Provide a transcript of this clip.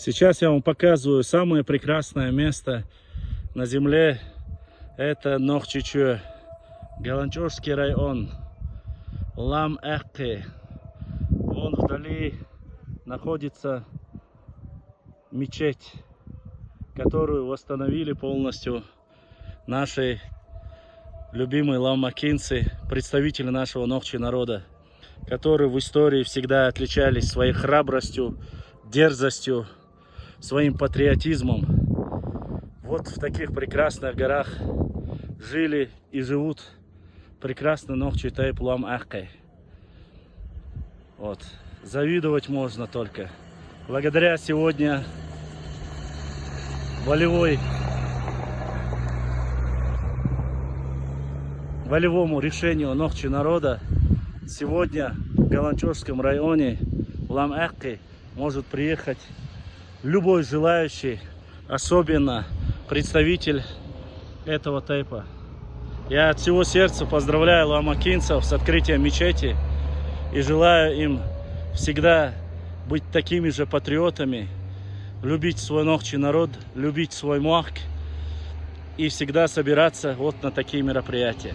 Сейчас я вам показываю самое прекрасное место на земле. Это Нохчичуэ, Галанчожский район, Лам-Эхке. Вон вдали находится мечеть, которую восстановили полностью наши любимые ламакинцы, представители нашего Нохчи народа, которые в истории всегда отличались своей храбростью, дерзостью, своим патриотизмом. Вот в таких прекрасных горах жили и живут прекрасно Нохчи Тайп Лам-Эхке. Вот. Завидовать можно только. Благодаря сегодня волевому решению Нохчи народа, сегодня в Галанчожском районе Лам-Эхке может приехать любой желающий, особенно представитель этого тайпа. Я от всего сердца поздравляю ламакинцев с открытием мечети и желаю им всегда быть такими же патриотами, любить свой Нохчи народ, любить свой Муак и всегда собираться вот на такие мероприятия.